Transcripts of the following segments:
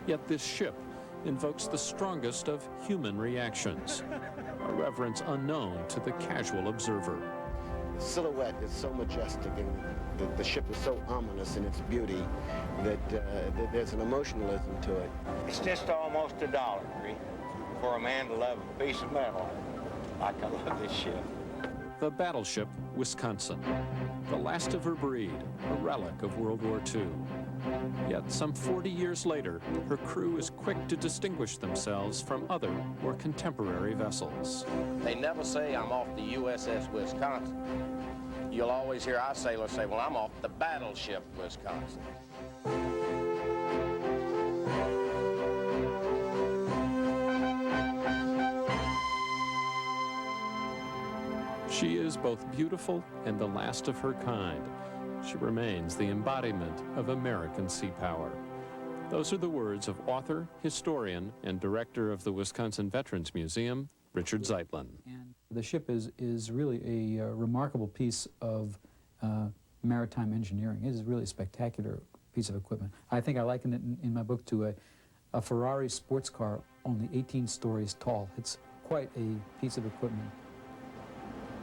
Yet this ship invokes the strongest of human reactions, a reverence unknown to the casual observer. The silhouette is so majestic and the ship is so ominous in its beauty that there's an emotionalism to it. It's just almost $1 for a man to love a piece of metal like I love this ship. The Battleship Wisconsin, the last of her breed, a relic of World War II. Yet some 40 years later, her crew is quick to distinguish themselves from other, more contemporary vessels. They never say, I'm off the USS Wisconsin. You'll always hear our sailors say, well, I'm off the Battleship Wisconsin. She is both beautiful and the last of her kind. She remains the embodiment of American sea power. Those are the words of author, historian, and director of the Wisconsin Veterans Museum, Richard Zeitlin. And the ship is really a remarkable piece of maritime engineering. It is really a spectacular piece of equipment. I think I liken it in my book to a Ferrari sports car only 18 stories tall. It's quite a piece of equipment.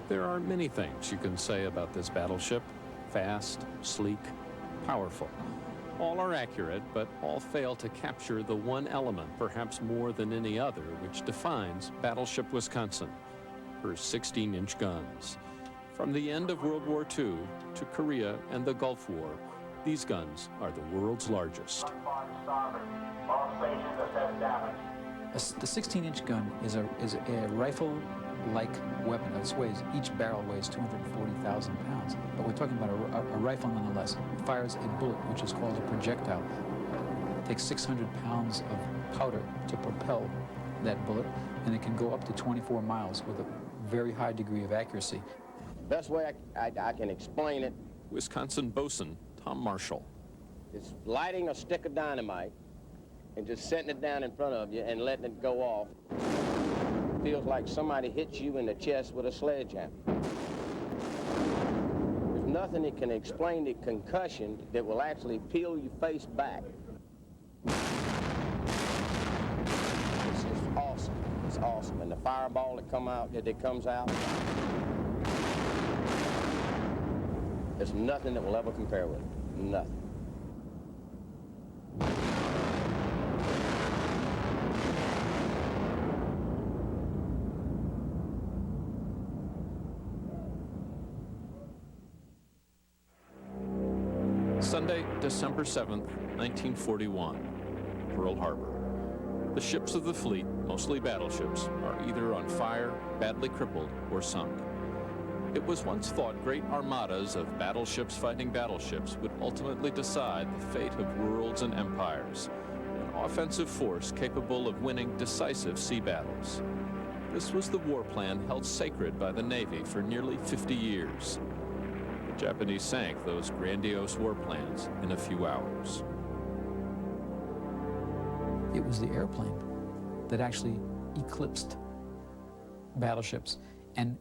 There are many things you can say about this battleship. Fast, sleek, powerful. All are accurate, but all fail to capture the one element, perhaps more than any other, which defines Battleship Wisconsin, her 16-inch guns. From the end of World War II to Korea and the Gulf War, these guns are the world's largest. The 16-inch gun is a rifle-like weapon. Each barrel weighs 240,000 pounds, but we're talking about a rifle nonetheless. It fires a bullet, which is called a projectile. It takes 600 pounds of powder to propel that bullet, and it can go up to 24 miles with a very high degree of accuracy. Best way I can explain it, Wisconsin bosun Tom Marshall. is lighting a stick of dynamite and just setting it down in front of you and letting it go off. Feels like somebody hits you in the chest with a sledgehammer. There's nothing that can explain the concussion that will actually peel your face back. It's just awesome. It's awesome. And the fireball that comes out, there's nothing that will ever compare with it. Nothing. Sunday, December 7th, 1941, Pearl Harbor. The ships of the fleet, mostly battleships, are either on fire, badly crippled, or sunk. It was once thought great armadas of battleships fighting battleships would ultimately decide the fate of worlds and empires, an offensive force capable of winning decisive sea battles. This was the war plan held sacred by the Navy for nearly 50 years. The Japanese sank those grandiose war plans in a few hours. It was the airplane that actually eclipsed battleships, and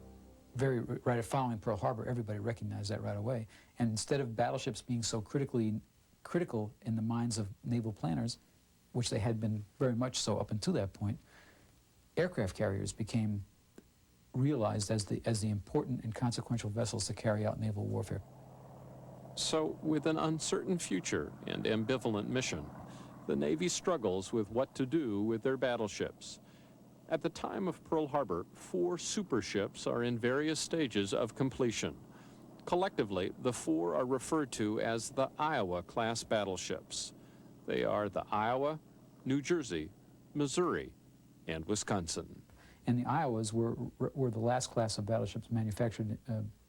right following Pearl Harbor, everybody recognized that right away. And instead of battleships being so critical in the minds of naval planners, which they had been very much so up until that point, aircraft carriers became realized as the important and consequential vessels to carry out naval warfare. So, with an uncertain future and ambivalent mission, the Navy struggles with what to do with their battleships. At the time of Pearl Harbor, 4 super ships are in various stages of completion. Collectively, the 4 are referred to as the Iowa-class battleships. They are the Iowa, New Jersey, Missouri, and Wisconsin. And the Iowas were the last class of battleships manufactured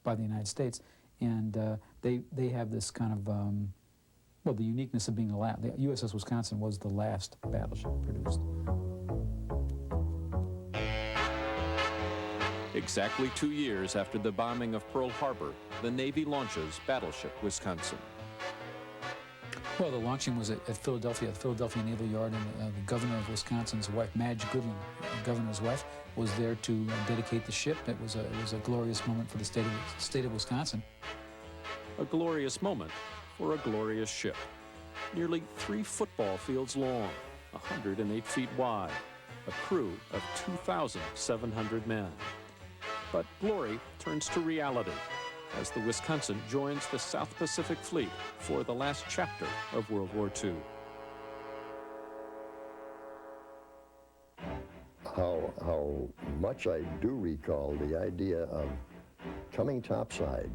by the United States, and they have this kind of, well, the uniqueness of being the last. The USS Wisconsin was the last battleship produced. Exactly 2 years after the bombing of Pearl Harbor, the Navy launches Battleship Wisconsin. Well, the launching was at Philadelphia, the Philadelphia Naval Yard, and the governor of Wisconsin's wife, Madge Goodland, the governor's wife, was there to dedicate the ship. It was a glorious moment for the state of Wisconsin. A glorious moment for a glorious ship. Nearly 3 football fields long, 108 feet wide, a crew of 2,700 men. But glory turns to reality as the Wisconsin joins the South Pacific Fleet for the last chapter of World War II. How much I do recall the idea of coming topside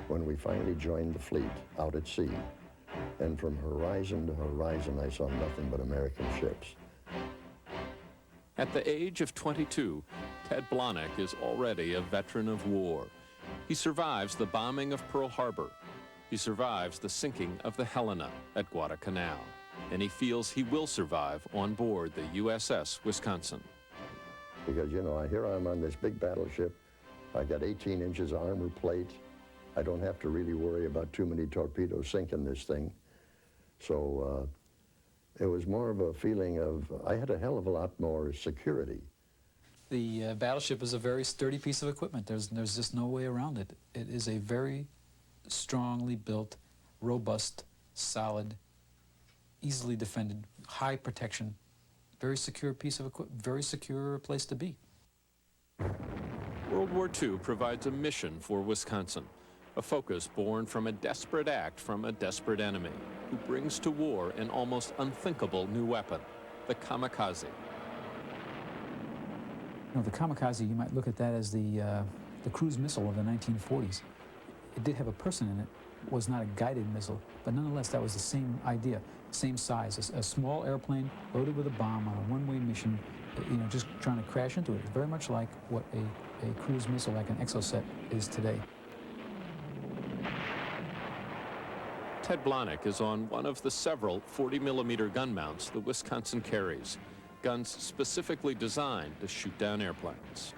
when we finally joined the fleet out at sea. And from horizon to horizon, I saw nothing but American ships. At the age of 22, Ted Blahnik is already a veteran of war. He survives the bombing of Pearl Harbor. He survives the sinking of the Helena at Guadalcanal. And he feels he will survive on board the USS Wisconsin. Because, you know, here I'm on this big battleship. I got 18 inches of armor plate. I don't have to really worry about too many torpedoes sinking this thing. So it was more of a feeling of, I had a hell of a lot more security. The battleship is a very sturdy piece of equipment. There's just no way around it. It is a very strongly built, robust, solid, easily defended, high protection, very secure piece of equipment, very secure place to be. World War II provides a mission for Wisconsin, a focus born from a desperate act from a desperate enemy who brings to war an almost unthinkable new weapon, the Kamikaze. You know, the Kamikaze, you might look at that as the cruise missile of the 1940s. It did have a person in it. It was not a guided missile, but nonetheless, that was the same idea, same size. A small airplane loaded with a bomb on a one-way mission, you know, just trying to crash into it. It's very much like what a cruise missile like an Exocet is today. Ted Blahnik is on one of the several 40-millimeter gun mounts the Wisconsin carries, guns specifically designed to shoot down airplanes.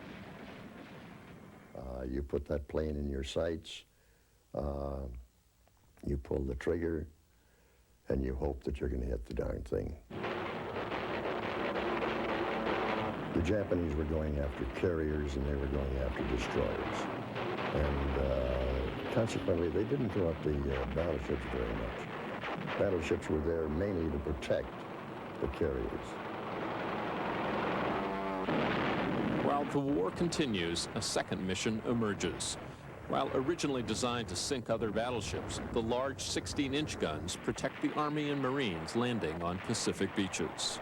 You put that plane in your sights, you pull the trigger, and you hope that you're going to hit the darn thing. The Japanese were going after carriers and they were going after destroyers. And consequently, they didn't throw up the battleships very much. Battleships were there mainly to protect the carriers. While the war continues, a second mission emerges. While originally designed to sink other battleships, the large 16-inch guns protect the Army and Marines landing on Pacific beaches.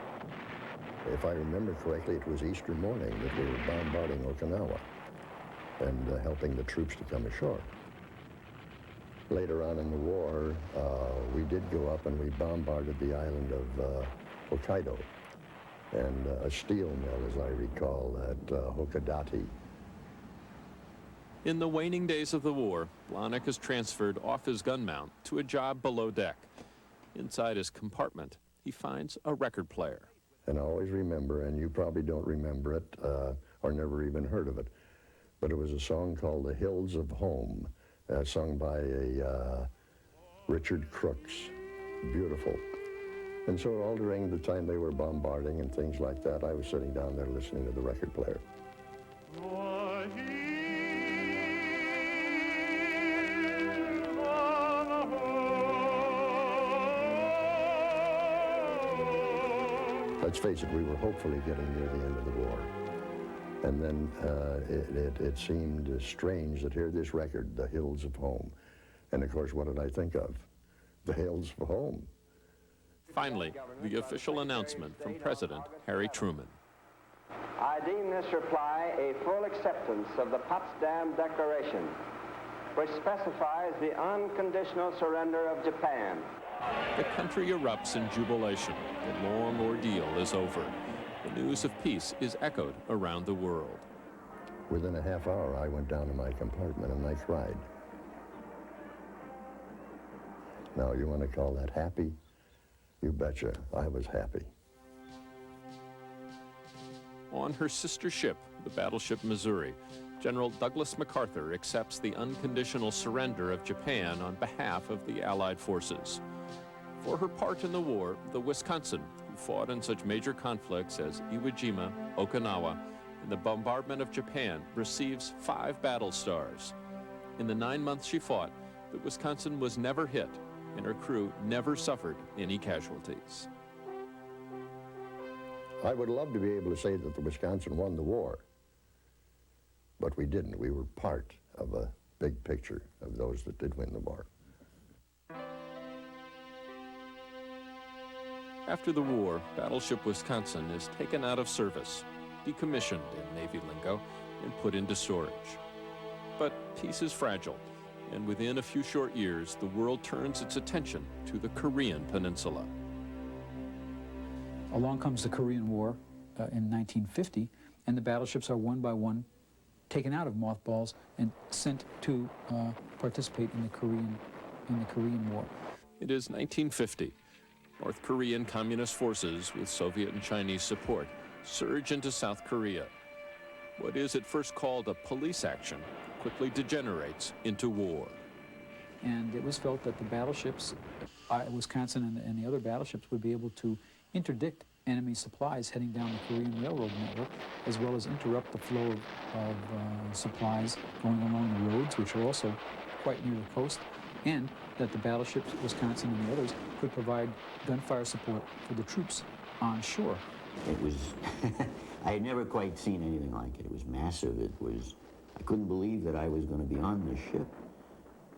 If I remember correctly, it was Easter morning that we were bombarding Okinawa and helping the troops to come ashore. Later on in the war, we did go up and we bombarded the island of Hokkaido and a steel mill, as I recall, at Hokkaido. In the waning days of the war, Blahnik is transferred off his gun mount to a job below deck. Inside his compartment, he finds a record player. And I always remember, and you probably don't remember it or never even heard of it, but it was a song called The Hills of Home, sung by Richard Crooks. Beautiful. And so all during the time they were bombarding and things like that, I was sitting down there listening to the record player. Let's face it, we were hopefully getting near the end of the war. And then it seemed strange that hear this record, The Hills of Home. And of course, what did I think of? The Hills of Home. Finally, the official announcement from President Harry Truman. I deem this reply a full acceptance of the Potsdam Declaration, which specifies the unconditional surrender of Japan. The country erupts in jubilation. The long ordeal is over. The news of peace is echoed around the world. Within a half hour, I went down to my compartment and I cried. Now, you want to call that happy? You betcha, I was happy. On her sister ship, the Battleship Missouri, General Douglas MacArthur accepts the unconditional surrender of Japan on behalf of the Allied forces. For her part in the war, the Wisconsin, who fought in such major conflicts as Iwo Jima, Okinawa, and the bombardment of Japan, receives 5 battle stars. In the 9 months she fought, the Wisconsin was never hit, and her crew never suffered any casualties. I would love to be able to say that the Wisconsin won the war, but we didn't. We were part of a big picture of those that did win the war. After the war, Battleship Wisconsin is taken out of service, decommissioned in Navy lingo, and put into storage. But peace is fragile, and within a few short years, the world turns its attention to the Korean Peninsula. Along comes the Korean War in 1950, and the battleships are one by one taken out of mothballs and sent to participate in the Korean War. It is 1950. North Korean Communist forces, with Soviet and Chinese support, surge into South Korea. What is at first called a police action quickly degenerates into war. And it was felt that the battleships, Wisconsin and the other battleships, would be able to interdict enemy supplies heading down the Korean railroad network, as well as interrupt the flow of supplies going along the roads, which are also quite near the coast, and that the battleships, Wisconsin and the others, could provide gunfire support for the troops on shore. It was, I had never quite seen anything like it. It was massive. It was, I couldn't believe that I was going to be on this ship.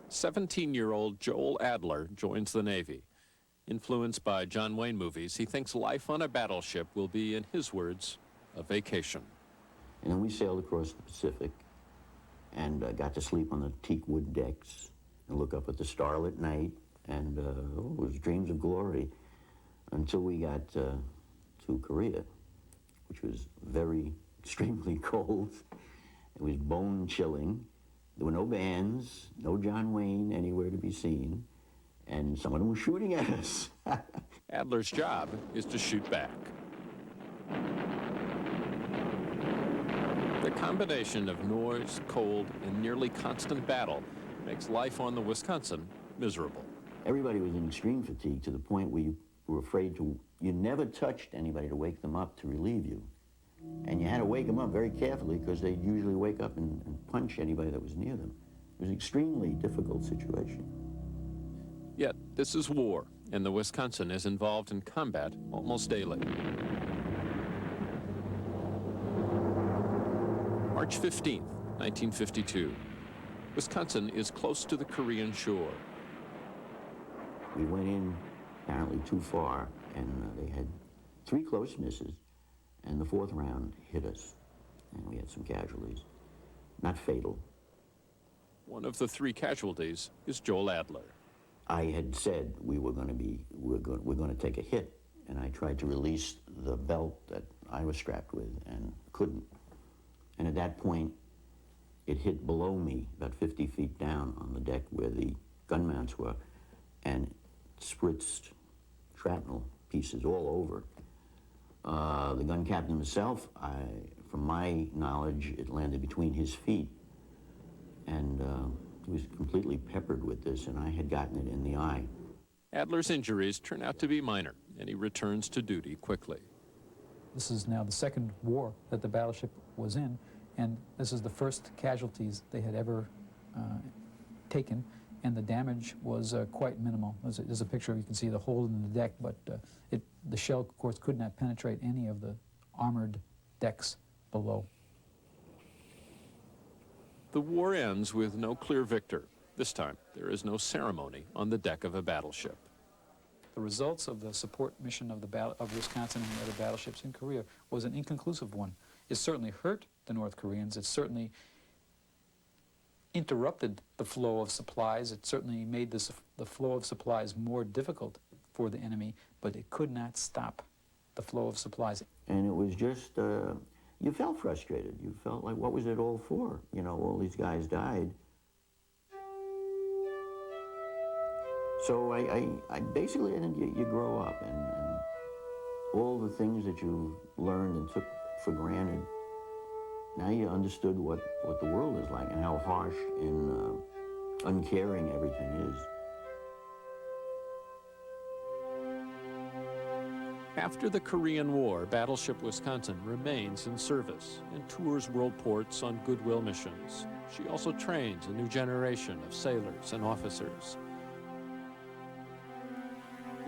17-year-old Joel Adler joins the Navy. Influenced by John Wayne movies, he thinks life on a battleship will be, in his words, a vacation. And then we sailed across the Pacific and got to sleep on the teak wood decks and look up at the starlit night, and it was dreams of glory until we got to Korea, which was very extremely cold. It was bone-chilling. There were no bands, no John Wayne anywhere to be seen, and some of them were shooting at us. Adler's job is to shoot back. The combination of noise, cold, and nearly constant battle makes life on the Wisconsin miserable. Everybody was in extreme fatigue to the point where you were afraid to, you never touched anybody to wake them up to relieve you. And you had to wake them up very carefully because they'd usually wake up and punch anybody that was near them. It was an extremely difficult situation. Yet, this is war, and the Wisconsin is involved in combat almost daily. March 15th, 1952. Wisconsin is close to the Korean shore. We went in apparently too far, and they had 3 close misses, and the 4th round hit us, and we had some casualties. Not fatal. One of the 3 casualties is Joel Adler. I had said we're going to take a hit, and I tried to release the belt that I was strapped with and couldn't. And at that point, it hit below me, about 50 feet down on the deck where the gun mounts were, and spritzed shrapnel pieces all over. The gun captain himself, from my knowledge, it landed between his feet, and he was completely peppered with this, and I had gotten it in the eye. Adler's injuries turn out to be minor, and he returns to duty quickly. This is now the second war that the battleship was in, and this is the first casualties they had ever taken, and the damage was quite minimal. There's a picture, you can see the hole in the deck, but the shell, of course, could not penetrate any of the armored decks below. The war ends with no clear victor. This time, there is no ceremony on the deck of a battleship. The results of the support mission of Wisconsin and the other battleships in Korea was an inconclusive one. It certainly hurt the North Koreans. It certainly interrupted the flow of supplies. It certainly made the flow of supplies more difficult for the enemy, but it could not stop the flow of supplies. And it was just, you felt frustrated. You felt like, what was it all for? You know, all these guys died. So I basically, I think you grow up, and all the things that you learned and took for granted, now you understood what the world is like and how harsh and uncaring everything is. After the Korean War, Battleship Wisconsin remains in service and tours world ports on goodwill missions. She also trains a new generation of sailors and officers.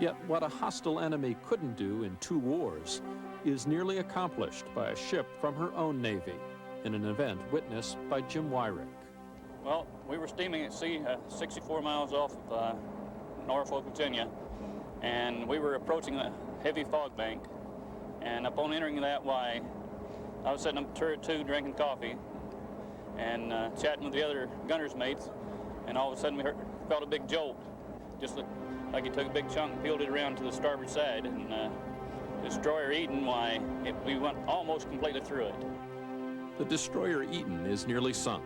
Yet what a hostile enemy couldn't do in 2 wars is nearly accomplished by a ship from her own Navy in an event witnessed by Jim Wyrick. Well, we were steaming at sea 64 miles off of Norfolk, Virginia, and we were approaching a heavy fog bank. And upon entering that Y, I was sitting up turret 2 drinking coffee and chatting with the other gunner's mates, and all of a sudden we felt a big jolt, just like he took a big chunk and peeled it around to the starboard side, and destroyer Eden, we went almost completely through it. The destroyer Eaton is nearly sunk.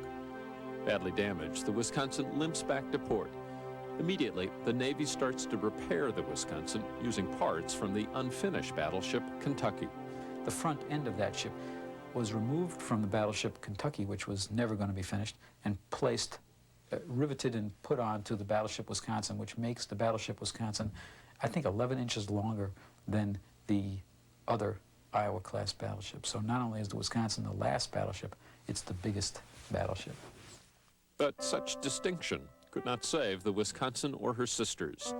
Badly damaged, the Wisconsin limps back to port. Immediately, the Navy starts to repair the Wisconsin using parts from the unfinished battleship Kentucky. The front end of that ship was removed from the battleship Kentucky, which was never going to be finished, and placed, riveted and put onto the battleship Wisconsin, which makes the battleship Wisconsin, I think, 11 inches longer than the other Iowa-class battleship. So not only is the Wisconsin the last battleship, it's the biggest battleship. But such distinction could not save the Wisconsin or her sisters.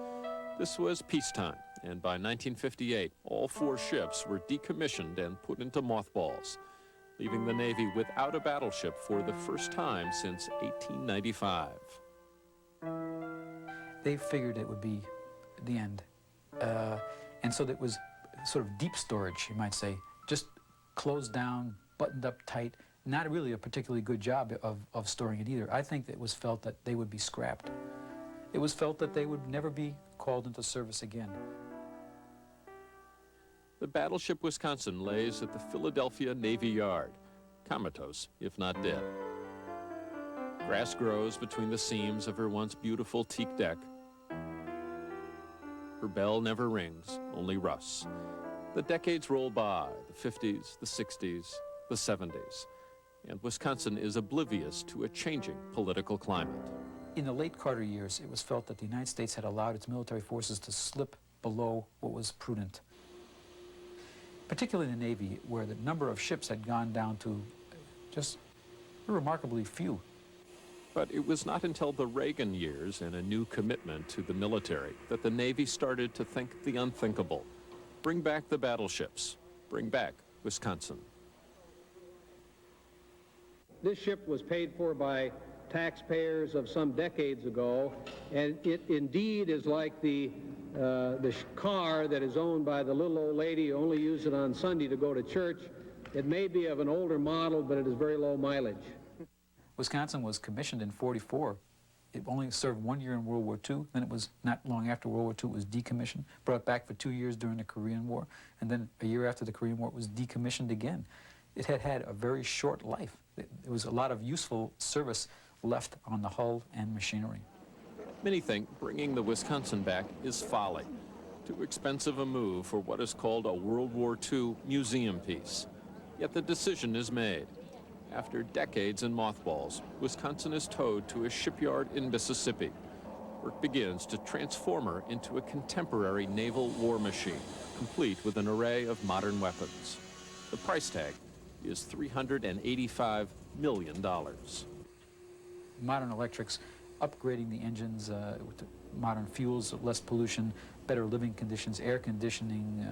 This was peacetime, and by 1958, all 4 ships were decommissioned and put into mothballs, leaving the Navy without a battleship for the first time since 1895. They figured it would be the end. And so that was sort of deep storage, you might say, just closed down, buttoned up tight, not really a particularly good job of storing it either. I think that it was felt that they would be scrapped. It was felt that they would never be called into service again. The battleship Wisconsin lays at the Philadelphia Navy Yard, comatose, if not dead. Grass grows between the seams of her once beautiful teak deck. Her bell never rings, only rusts. The decades roll by, the 50s, the 60s, the 70s, and Wisconsin is oblivious to a changing political climate. In the late Carter years, it was felt that the United States had allowed its military forces to slip below what was prudent. Particularly in the Navy, where the number of ships had gone down to just remarkably few. But it was not until the Reagan years and a new commitment to the military that the Navy started to think the unthinkable. Bring back the battleships. Bring back Wisconsin. This ship was paid for by taxpayers of some decades ago, and it indeed is like the car that is owned by the little old lady who only uses it on Sunday to go to church. It may be of an older model, but it is very low mileage. Wisconsin was commissioned in '44. It only served 1 year in World War II. Then it was not long after World War II, it was decommissioned, brought back for 2 years during the Korean War, and then a year after the Korean War, it was decommissioned again. It had had a very short life. There was a lot of useful service left on the hull and machinery. Many think bringing the Wisconsin back is folly. Too expensive a move for what is called a World War II museum piece. Yet the decision is made. After decades in mothballs, Wisconsin is towed to a shipyard in Mississippi. Work begins to transform her into a contemporary naval war machine, complete with an array of modern weapons. The price tag is $385 million. Modern electrics, upgrading the engines with modern fuels, less pollution, better living conditions, air conditioning,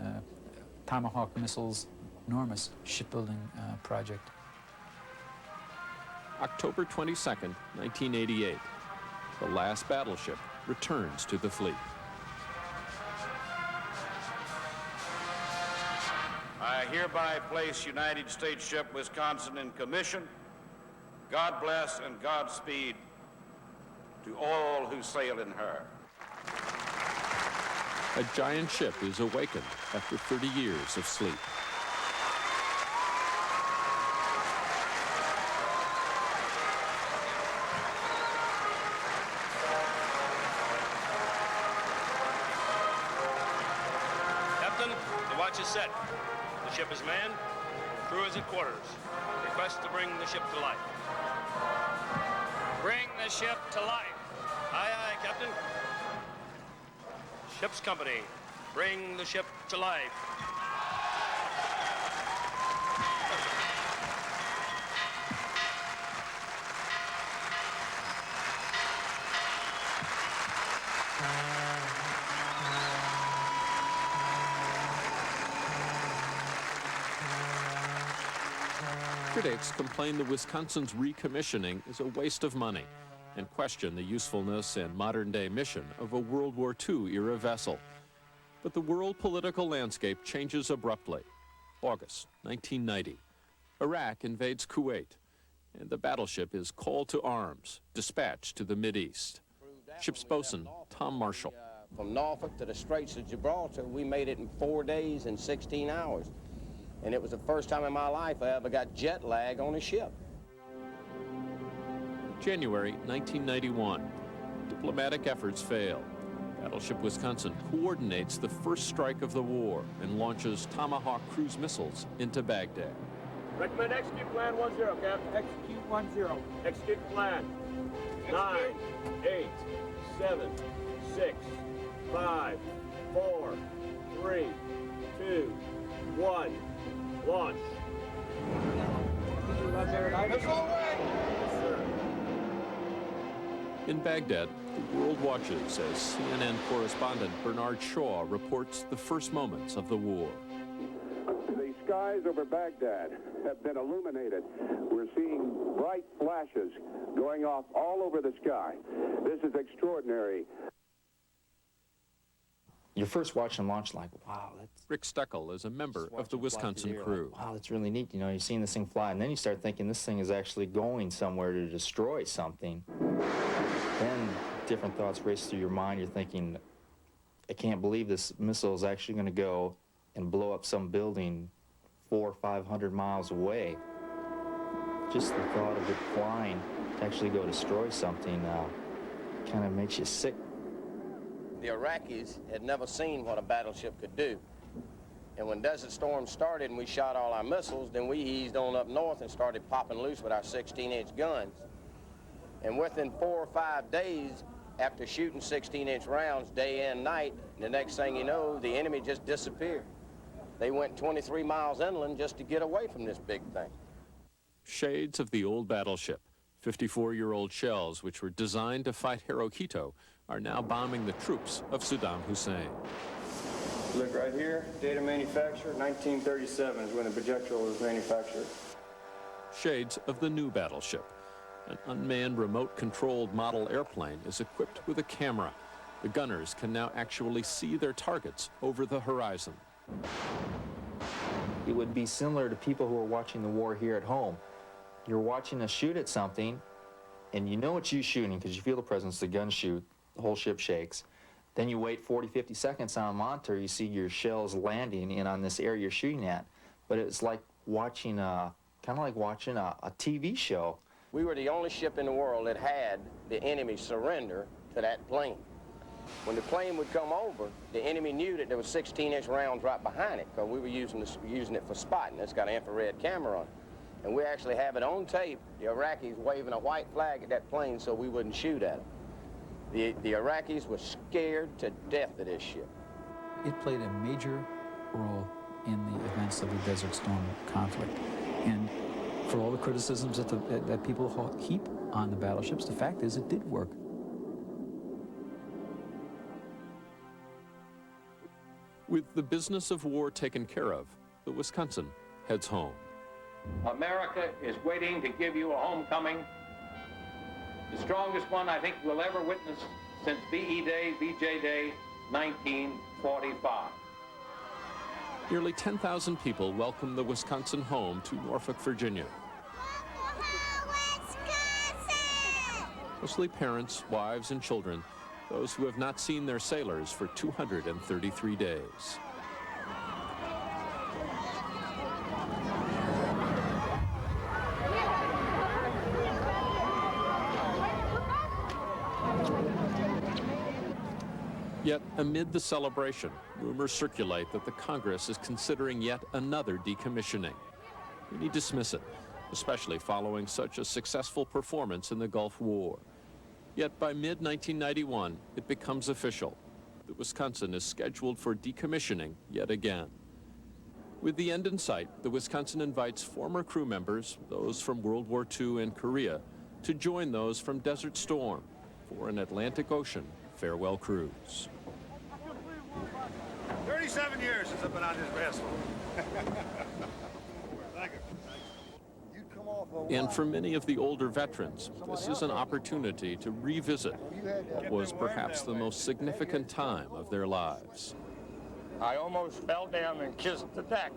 Tomahawk missiles, enormous shipbuilding project. October 22nd, 1988. The last battleship returns to the fleet. I hereby place United States ship Wisconsin in commission. God bless and Godspeed to all who sail in her. A giant ship is awakened after 30 years of sleep. Captain, the watch is set. The ship is manned. Crew is at quarters. Request to bring the ship to life. Bring the ship to life. Aye, aye, Captain. Ship's company, bring the ship to life. Critics complain the Wisconsin's recommissioning is a waste of money and question the usefulness and modern-day mission of a World War II-era vessel. But the world political landscape changes abruptly. August 1990. Iraq invades Kuwait, and the battleship is called to arms, dispatched to the Mideast. Ship's bosun, Tom Marshall. From Norfolk to the Straits of Gibraltar, we made it in 4 days and 16 hours. And it was the first time in my life I ever got jet lag on a ship. January 1991. Diplomatic efforts fail. Battleship Wisconsin coordinates the first strike of the war and launches Tomahawk cruise missiles into Baghdad. Recommend execute plan 10, Captain. Execute 10. Execute plan. 9, 8, 7, 6, 5, 4, 3, 2, 1. Launch. Missile away! Yes, sir. In Baghdad, the world watches as CNN correspondent Bernard Shaw reports the first moments of the war. The skies over Baghdad have been illuminated. We're seeing bright flashes going off all over the sky. This is extraordinary. You're first watching launch like, wow, that's... Rick Steckel is a member of the Wisconsin crew. Like, wow, that's really neat. You know, you're seeing this thing fly, and then you start thinking this thing is actually going somewhere to destroy something. Then different thoughts race through your mind. You're thinking, I can't believe this missile is actually going to go and blow up some building 400 or 500 miles away. Just the thought of it flying to actually go destroy something kind of makes you sick. The Iraqis had never seen what a battleship could do. And when Desert Storm started and we shot all our missiles, then we eased on up north and started popping loose with our 16-inch guns. And within 4 or 5 days, after shooting 16-inch rounds day and night, the next thing you know, the enemy just disappeared. They went 23 miles inland just to get away from this big thing. Shades of the old battleship, 54-year-old shells which were designed to fight Hirohito, are now bombing the troops of Saddam Hussein. Look right here, date of manufacture, 1937 is when the projectile was manufactured. Shades of the new battleship. An unmanned remote-controlled model airplane is equipped with a camera. The gunners can now actually see their targets over the horizon. It would be similar to people who are watching the war here at home. You're watching us shoot at something, and you know it's you shooting because you feel the presence, the gun shoot, the whole ship shakes. Then you wait 40, 50 seconds on a monitor, you see your shells landing in on this area you're shooting at. But it's like watching kind of like watching a TV show. We were the only ship in the world that had the enemy surrender to that plane. When the plane would come over, the enemy knew that there was 16-inch rounds right behind it because we were using it for spotting. It's got an infrared camera on it. And we actually have it on tape, the Iraqis waving a white flag at that plane so we wouldn't shoot at it. The Iraqis were scared to death of this ship. It played a major role in the events of the Desert Storm conflict. And for all the criticisms that people heap on the battleships, the fact is it did work. With the business of war taken care of, the Wisconsin heads home. America is waiting to give you a homecoming, the strongest one I think we'll ever witness since VE Day, VJ Day, 1945. Nearly 10,000 people welcome the Wisconsin home to Norfolk, Virginia. Mostly parents, wives, and children, those who have not seen their sailors for 233 days. Yet, amid the celebration, rumors circulate that the Congress is considering yet another decommissioning. Many dismiss it, especially following such a successful performance in the Gulf War. Yet by mid-1991, it becomes official. The Wisconsin is scheduled for decommissioning yet again. With the end in sight, the Wisconsin invites former crew members, those from World War II and Korea, to join those from Desert Storm for an Atlantic Ocean farewell cruise. 37 years since I've been on this vessel. Thank you. And for many of the older veterans, this is an opportunity to revisit what was perhaps the most significant time of their lives. I almost fell down and kissed the deck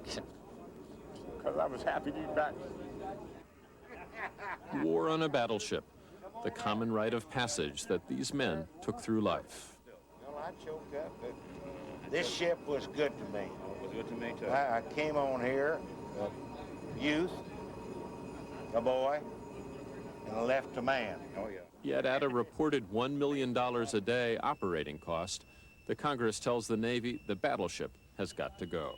because I was happy to be back. War on a battleship, the common rite of passage that these men took through life. Well, I choked up, but this ship was good to me. It was good to me, too. I came on here, a youth, a boy, and I left a man. Oh, yeah. Yet at a reported $1 million a day operating cost, the Congress tells the Navy the battleship has got to go.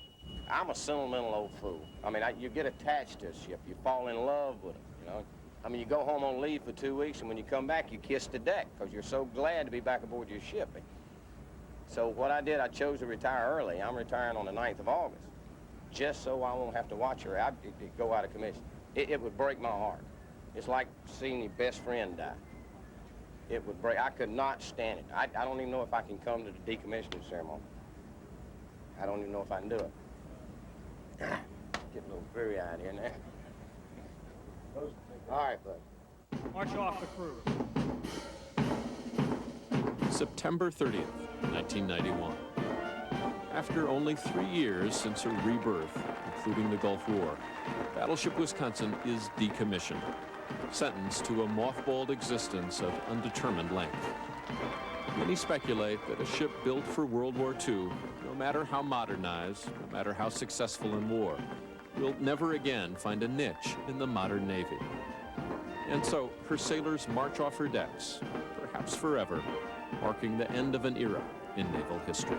I'm a sentimental old fool. I mean, you get attached to a ship. You fall in love with it, you know. I mean, you go home on leave for 2 weeks, and when you come back, you kiss the deck because you're so glad to be back aboard your ship. So what I did, I chose to retire early. I'm retiring on the 9th of August, just so I won't have to watch her go out of commission. It would break my heart. It's like seeing your best friend die. It would break. I could not stand it. I don't even know if I can come to the decommissioning ceremony. I don't even know if I can do it. Getting a little weary-eyed here now. All right, bud. March off the crew. September 30th, 1991. After only 3 years since her rebirth, including the Gulf War, Battleship Wisconsin is decommissioned, sentenced to a mothballed existence of undetermined length. Many speculate that a ship built for World War II, no matter how modernized, no matter how successful in war, will never again find a niche in the modern Navy. And so her sailors march off her decks, perhaps forever, marking the end of an era in naval history.